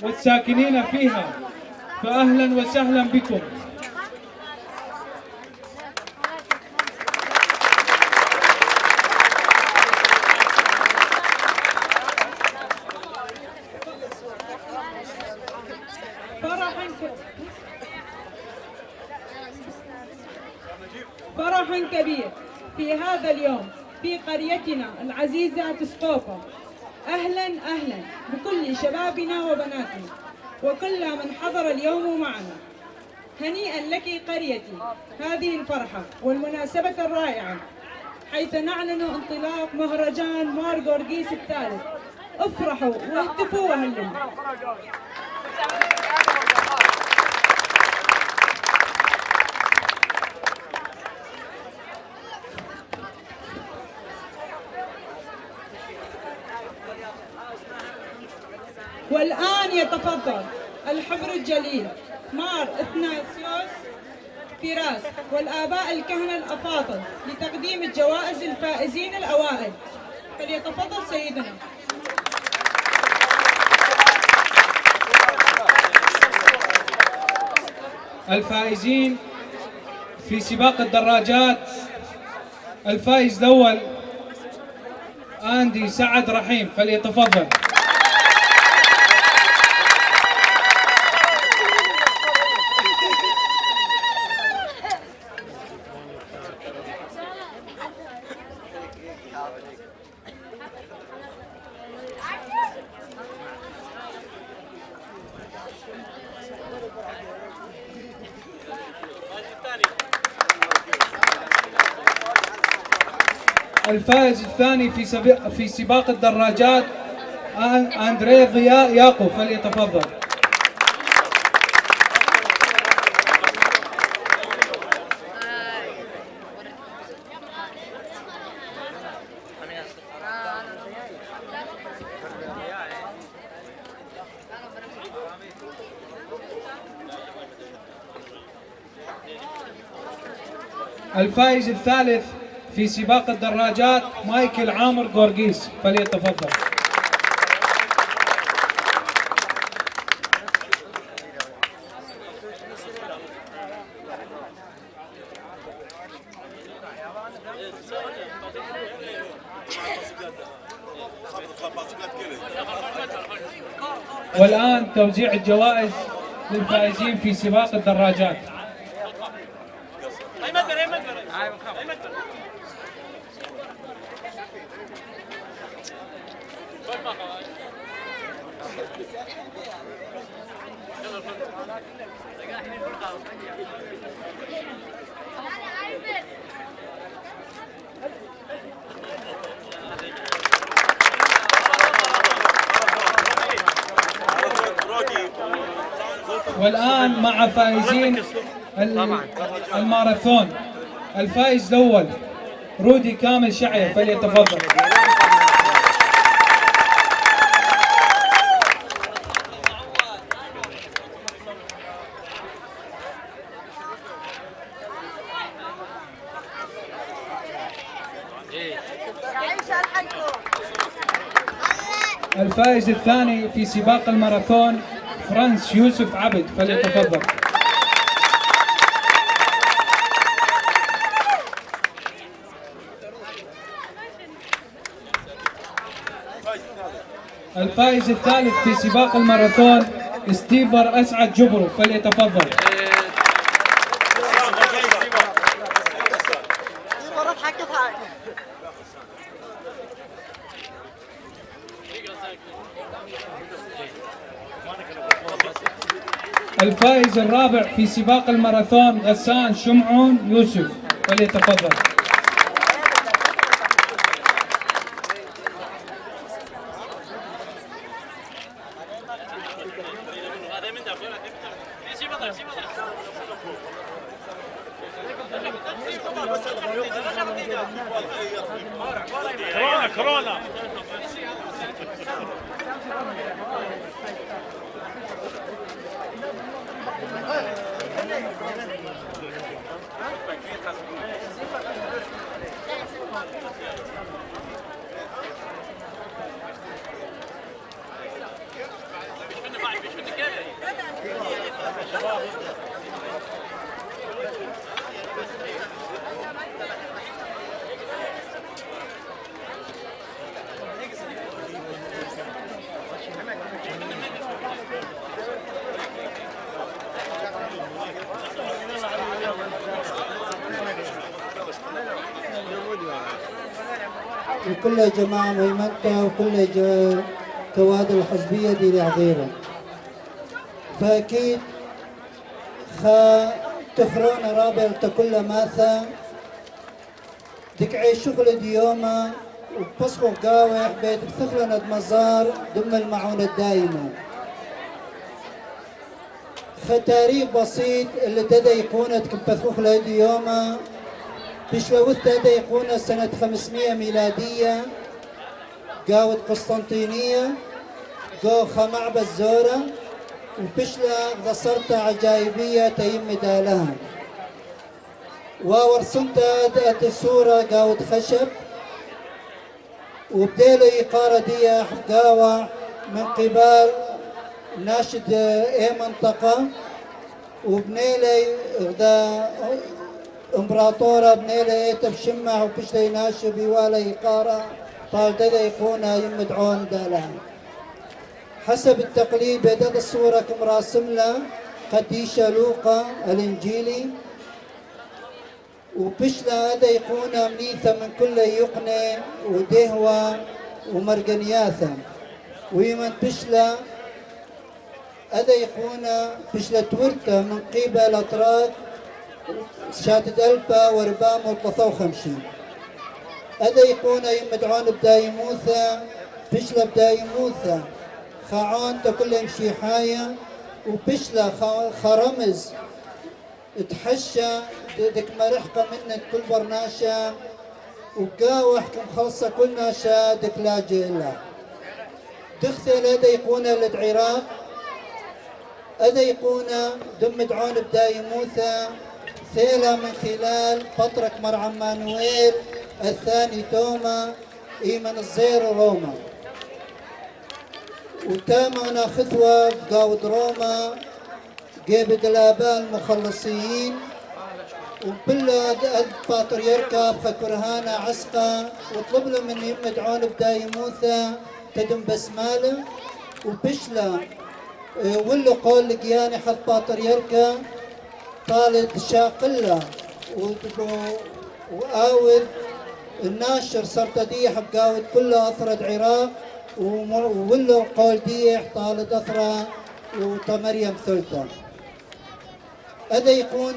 والساكنين فيها، فأهلا وسهلا بكم. فرح كبير في هذا اليوم في قريتنا العزيزة تسقوفة. أهلا أهلا بكل شبابنا وبناتنا وكل من حضر اليوم معنا. هنيئا لك قريتي هذه الفرحة والمناسبة الرائعة، حيث نعلن انطلاق مهرجان مار جورجيس الثالث. افرحوا واهتفوا وهللوا. والآن يتفضل الحبر الجليل مار إثناسيوس فراس والآباء الكهنة الأفاضل لتقديم الجوائز للفائزين الأوائل. فليتفضل سيدنا. الفائزين في سباق الدراجات: الفائز الأول أندي سعد رحيم، فليتفضل. الفائز الثاني في سباق الدراجات أندري ضياء ياقوب، فليتفضل. الفائز الثالث في سباق الدراجات مايكل عامر جورجيس، فليتفضل. والآن توزيع الجوائز للفائزين في سباق الدراجات. والآن مع فائزين الماراثون: الفائز الأول رودي كامل شعية، فليتفضل. الفائز الثاني في سباق الماراثون فرانس يوسف عبد، فليتفضل. الفائز الثالث في سباق الماراثون ستيفر أسعد جبرو، فليتفضل. الفائز الرابع في سباق الماراثون غسان شمعون يوسف، فليتفضل. كورونا. وكل جماعة مهمتها وكل كوادر الحزبية دي لعغيرة. فأكيد تخرون رابع تكل ماثا ديك عيش شغل ديوما وبصخو قاوح بيت بثخلنا مزار دم المعونة الدائمة. فتاريخ بسيط اللي تدا يكون كم ديوما بشلوث تدا يكون سنة 500 ميلادية قاوت قسطنطينية قو خمعبة الزورة وبشلا غصرت عجائبية تيم دالها ورسمت أدأت الصورة قاوت خشب وبديلي إقارة دي قاوة من قبل ناشد اي منطقة وبنيلي غدا امبراطورة بنيلي تبشمع وبشلي ناشب ولا إقارة طال دادا يكون يمدعون دالها حسب التقليد بدأت الصورة كم راسم له قديشة لوقا الإنجيلي وبشلا هذا يكون منيثة من كل يقني ودهوة ومرقنياثة ويمن بشلا هذا يكون بشلا تورته من قبل أتراك شاتد ألبا وربام و53 هذا يكون يمدعون بدايموثة بشلا بدايموثة خاعون تكل يمشي حاية وبشلا خرمز تحشى دك مرحقة منك كل برناشة وقاوح كم خلصة كل ناشا دك لاجئ الله دخثل هذا يكون للعراق هذا يكون دم دعون بدايموثة ثيلة من خلال بطرك مرعم مانويل الثاني توما إيمن الزير روما وتامنا خثوة بقاود روما جيب الآباء المخلصيين وبلا البطريركا بفكرهانا عسقا وطلب له من يمدعون بدايموثة تدم بسمالة وبشلا ولو قول لقياني حط باطريركا طالد شاقلة وآود الناشر صرت ديح بقاود كله أثرد عراق وولو قول ديح طالد أثرى وطمريم ثلثة هذا يكون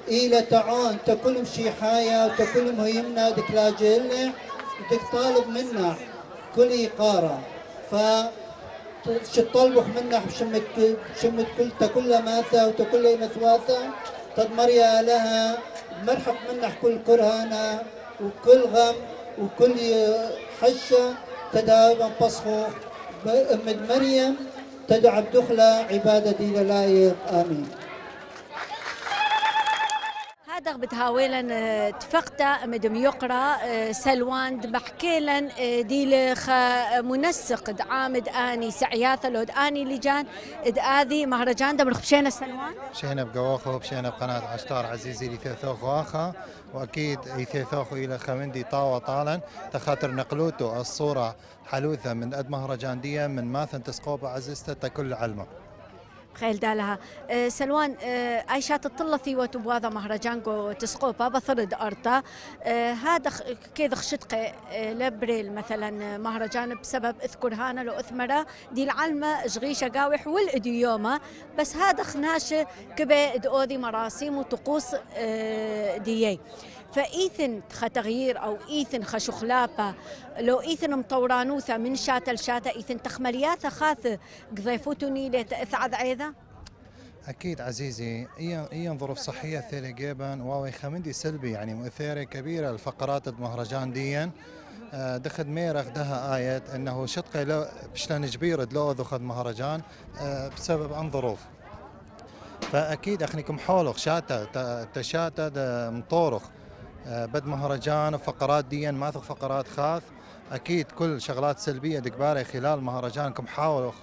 إلى تعون تكلم شي حاية وتكلم هيمنا دك لاجلنا ودك طالب منا كل إقارة طلبخ منا بشمت كل تكل ماثة وتكل مثواثة تدمريا لها مرحق منا كل كرهانة وكل غم وكل حشة تداوم بصخو أمد مريم تدعى بدخلة عبادتي لله آمين. هذا بتهاويلا تفقتا مدم يقرا سلوان بحكيلا ديل منسق دعامد اني سعياثه لود اني لجان اداذي مهرجان دم خشينا سلوان مشينا بقواخو مشينا بقناه عشتار عزيزي لي ثوخو اخا واكيد يثوخو الى خمندي طاوه طالا تخاطر نقلوتو الصوره حلوثه من اد مهرجان ديه من ماثن تسقوبه عزيزته كل علمه خيل دالها سلوان عايشات الطلثي وتبواذا مهرجان جو تسقوبا بثرد أرتا هذا كذا خشتقة لبريل مثلا مهرجان بسبب اذكرهانا لو اثمرة دي العلمة جغيشة قاوح والاديوما بس هذا خناشة كبه ادؤذي مراسيم وطقوس ديي فإيثن تغيير أو إيثن خشخلابة لو إيثن مطورانوثة من شاتا لشاتا إيثن تخملياثة خاث قضيفوتني لتأثعد عيذا؟ أكيد عزيزي إيان ظروف صحية ثيلي جيبان واوي خمندي سلبي يعني مؤثرة كبيرة الفقرات المهرجان ديا دخد ميرخ دها آية أنه شطقي لو بشلان جبير دلو ذخد مهرجان بسبب أن ظروف. فأكيد أخنيكم حولخ شاتا تشاتا مطورخ بد مهرجان وفقرات ديا ماثق فقرات خاث. أكيد كل شغلات سلبية دكباري خلال مهرجانكم حاولخ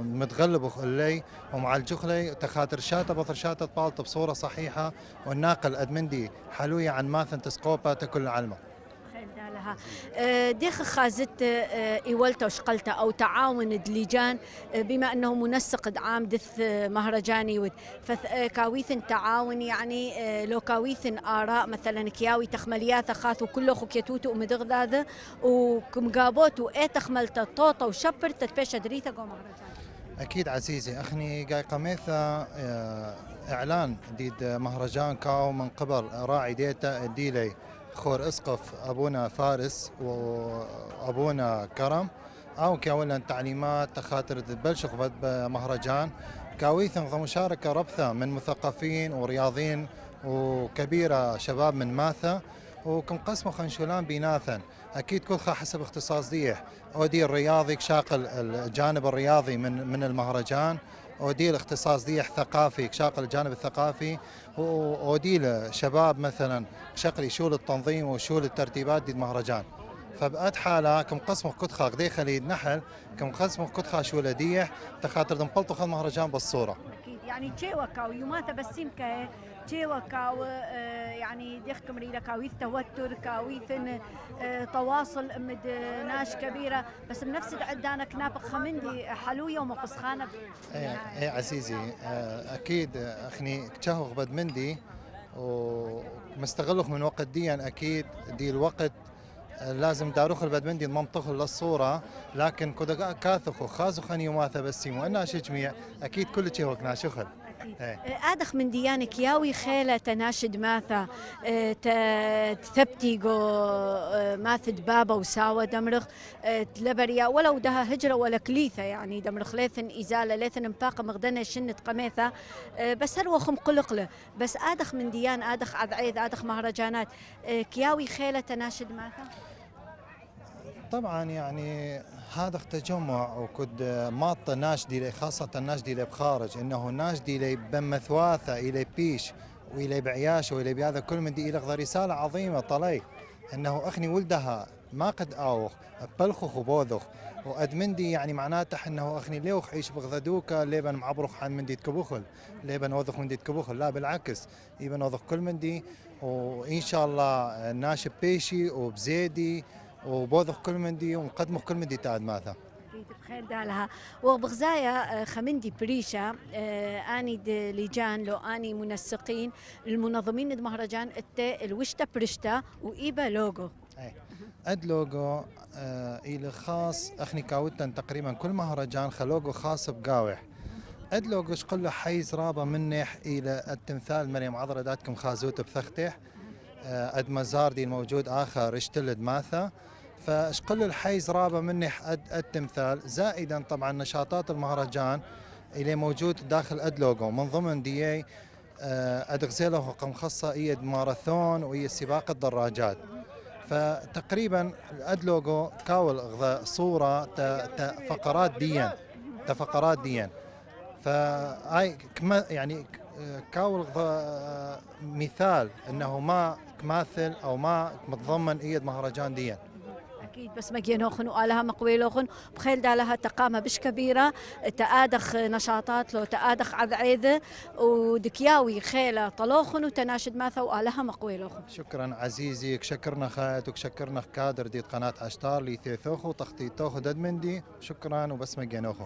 متغلبوا اللي ومع الجخلي تخاطر شاتا بطر شاتا طالت بصورة صحيحة والناقل أدمندي حلوية عن ماثن تسقوبة تكل علمه. ديخ خازت إيولتا وشقلتا أو تعاون دليجان بما أنه منسق عام دث مهرجاني فكاويثن تعاون يعني لو كاويثن آراء مثلا كياوي تخمليات خاث وكله خكيتوتو ومدغذاذ وكمقابوتو إيه تخملتا طوطا وشبر تتبيش دريثة قو مهرجان. أكيد عزيزي أخني قاي قميثة إعلان ديد مهرجان كاو من قبل راعي ديتا ديلي خور اسقف ابونا فارس وابونا كرم او كاولا تعليمات تخاطر بلشق بمهرجان كاويثن مشاركه ربثه من مثقفين ورياضيين وكبيره شباب من ماثا وكم قسموا خنشولان بيناثن اكيد كل حسب اختصاص ديح اودي الرياضي شاقل الجانب الرياضي من المهرجان ودي الاختصاص دي ثقافي شاقل الجانب الثقافي ودي شباب مثلا شقلي شول التنظيم وشول الترتيبات دي المهرجان. فبقت حالة كم قسمه كتخا قدي خليد نحل كم قسمه كتخا شولة ديح تخاطر دنقلتو خد مهرجان بالصورة. أكيد يعني تشي وكاو يوماتا بسيم كا تشي وكاو يعني ديخ كمريلا كاويث توتر كاويثن تواصل مد ناش كبيرة بس بنفس العدانة كنابق خمندي حلوية ومقصخانة. ايه عزيزي أكيد أخني كتشاهو بد مندي ومستغلخ من وقت ديا أكيد دي الوقت لازم داروخ البدمندي المنطق للصورة لكن كده كاثخ وخازخ خاني وماثا بسيم وأنا شجميع أكيد كل شيء وقنا شغل. آدخ من ديانك ياوي خيلة تناشد ماثا تثبتي جو ماثد بابا وساوى دمرخ تلبريا ولو دها هجرة ولا كليثة يعني دمرخ ليثن إزالة ليثن مفاقة مغدنة شنة قميثة بس هل وخم قلقلة بس آدخ من ديان آدخ عذعيذ آدخ مهرجانات كياوي خيلة تناشد ماثا. طبعا يعني هذا تجمع وكد ماط ناش ديلي خاصة ناش ديلي بخارج انه ناش ديلي بمثواثة الى بيش والى بعياش والى بهذا كل من دي الى رسالة عظيمة طلي انه اخني ولدها ما قد اوخ بلخخ وبوذخ وادمندي يعني معناته انه اخني ليوخ عيش بغذدوكا ليبن معبرخ عن من دي تكبوخل ليبن وذخ من دي تكبوخل لا بالعكس يبن وذخ كل من دي وان شاء الله ناش بيشي وبزيدي وبوضخ كل من دي ونقدمه كل من دي تعد ماذا بخير دالها وبغزايا خمندي بريشة اني لجان لو اني منسقين المنظمين المهرجان الوشتا بريشتا وايبا لوجو اد لوجو الى خاص اخني كاوتن تقريبا كل مهرجان خلوجو خاص بقاوح اد لوجو شقل له حيز رابه منح الى التمثال مريم عذرا داتكم خازوت بثختح اد مزار دي الموجود اخر اشتلد ماثا فاشقل الحيز رابه منح التمثال زائدا طبعا نشاطات المهرجان اللي موجود داخل اد لوجو من ضمن دي ادغزيله قم خاصه ايد ماراثون وهي سباق الدراجات فتقريبا اد لوجو كاول صوره فقرات ديا تفقرات ديا فاي يعني كاول مثال انه ما كماثل او ما متضمن ايد مهرجان ديا اكيد بس ما جينوخن والها مقويلوخن بخيل دالها تقامه بش كبيره تادخ نشاطات لو تادخ عذعيذه ودكياوي خيله طلوخن وتناشد ماثا والها مقويلوخن. شكرا عزيزي شكرنا خايت وشكرنا كادر ديت قناه عشتار لي ثيثوخو تخطيطوخو ددمندي شكرا وبس ما جينوخو.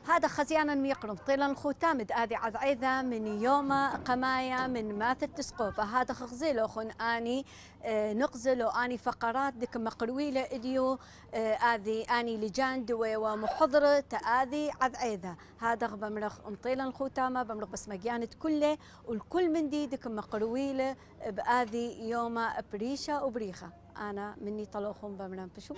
هذا خزيانا ميقرم طيلا الختام هذه عذعيذة من يوم قمايا من ماث التسقوبة هذا خغزيلو خن اني نقزلو اني فقرات دك مقرويلة اديو هذه اني لجان دوي ومحضرة هذه عذعيذة هذا بمرخ طيلا الختامة بمرخ بس مجانت كله والكل من دي دك مقرويلة بهذه يوم بريشة وبريخة انا مني طلوخهم بمرم بشو